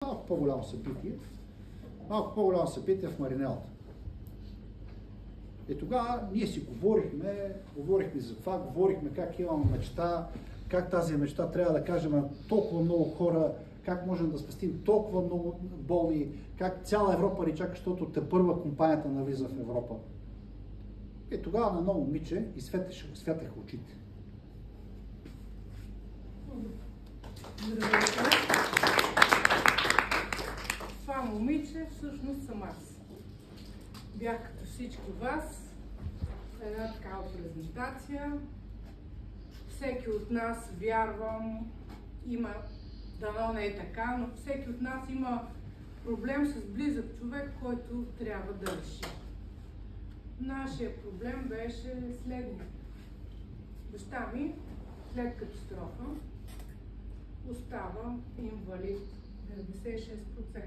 малко по-голямо събитие. Малко по-голямо събитие в Маринелата. И тогава ние си говорихме за това, говорихме как имаме мечта, как тази мечта трябва да кажем на толкова много хора, как можем да спастим толкова много болни, как цяла Европа ни чака, защото тепърва компанията навлиза в Европа. И тогава на едно момиче изсветеха очите. Това момиче всъщност съм аз. Бях като всички вас в една такава презентация. Всеки от нас, вярвам, има, дано не е така, но всеки от нас има проблем с близък човек, който трябва да реши. Нашия проблем беше следния. Баща ми след катастрофа остава инвалид 96%.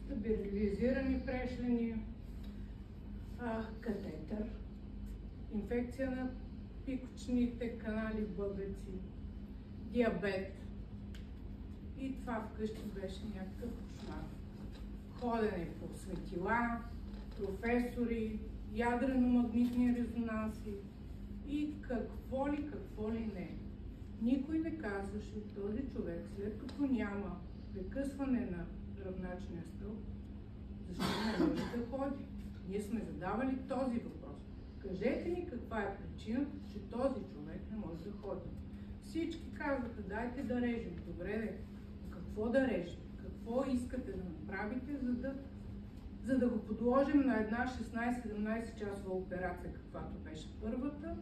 Стабилизирани прешлени, катетър, инфекция на пикочните канали в бъбреци, диабет. И това вкъщи беше някакъв кошмар. Ходене по светила, професори, ядрено-магнитни резонанси и какво ли не. Никой не казваше този човек, след като няма прекъсване на гръбначния стълб, защо не може да ходи? Ние сме задавали този въпрос. Кажете ни каква е причината, че този човек не може да ходи. Всички казваха, дайте да режем. Добре, какво да режем? Какво искате да направите, за да го подложим на една 16-17 часова операция, каквато беше първата,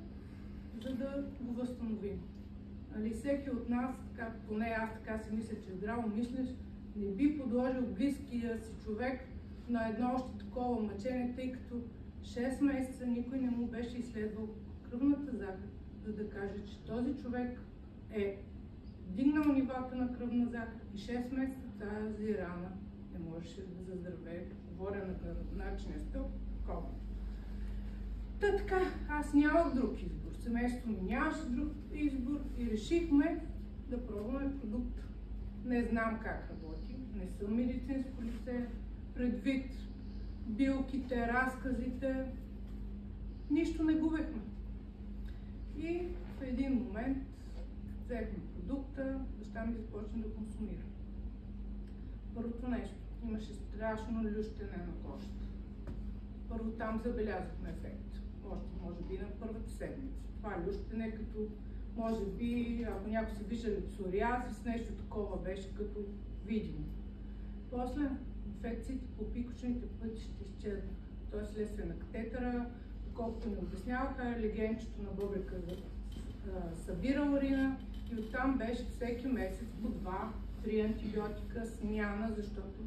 за да го възстановим? Али всеки от нас, поне аз така си мисля, че здраво мислиш, не би подложил близкия си човек на едно още такова мъчение, тъй като 6 месеца никой не му беше изследвал кръвната захар, за да каже, че този човек е дигнал нивата на кръвна захар и 6 месеца тази рана не можеше да заздравее. Говоря на гръбначния стълб, кома. Та така, аз нямах друг избор. Семейството ми нямаше друг избор и решихме да пробваме продукт. Не знам как работи, не съм медицинско лице, предвид билките, разказите, нищо не губехме. И в един момент взехме продукта, баща ми започна да консумира. Първото нещо, имаше страшно лющене на кожата. Първо там забелязахме ефект. Още може би на първата седмица. Това лющене като, може би, ако някой се виждали псориазис, нещо такова беше като видимо. После инфекциите по пикочните пътища изчезнаха. Той следствие на катетъра, колкото ни обясняваха, легенчето на бъбрека събира урина и оттам беше всеки месец по 2-3 антибиотика смяна, защото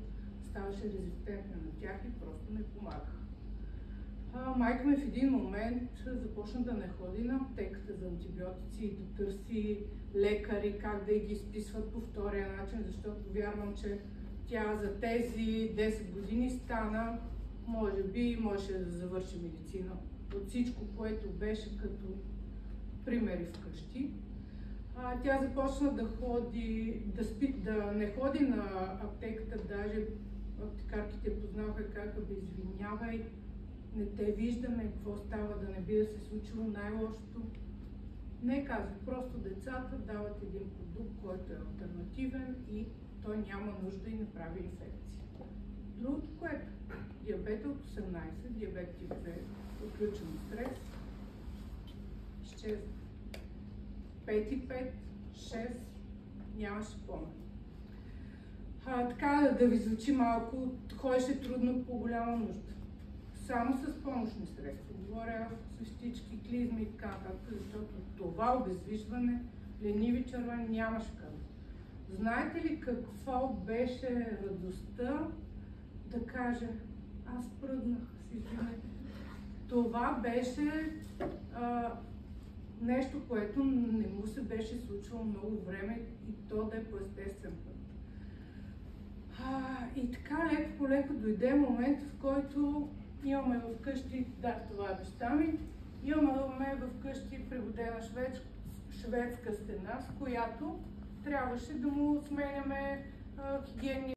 ставаше резистентна на тях и просто не помагаха. Майка ми в един момент започна да не ходи на аптеката за антибиотици и да търси лекари, как да ги изписват по втория начин, защото вярвам, че тя за тези 10 години стана, може би, можеше да завърши медицина. От всичко, което беше като примери вкъщи. Тя започна да ходи, да не ходи на аптеката, даже аптекарките познаваха как да извинявай, не те виждаме, какво става, да не би да се случило най-лошото. Не казва, просто децата дават един продукт, който е алтернативен и той няма нужда и не прави инфекции. Другото, което диабет от 18, диабет тип 2, отключен стрес, изчезва. 5,5, 6, нямаше помощ. Така да ви звучи малко, ходеше трудно по голяма нужда. Само с помощни средства. Говоря свещички, клизми и така нататък, защото това обездвижване, лениви червени нямаше как. Знаете ли какво беше радостта да каже, аз пръднах, си извинете. Това беше нещо, което не му се беше случило много време и то да е по естествен път. И така леко по леко дойде момент, в който имаме вкъщи, да, това е баща ми, имаме вкъщи пригодена шведска стена, с която трябваше да му сменяме хигиенни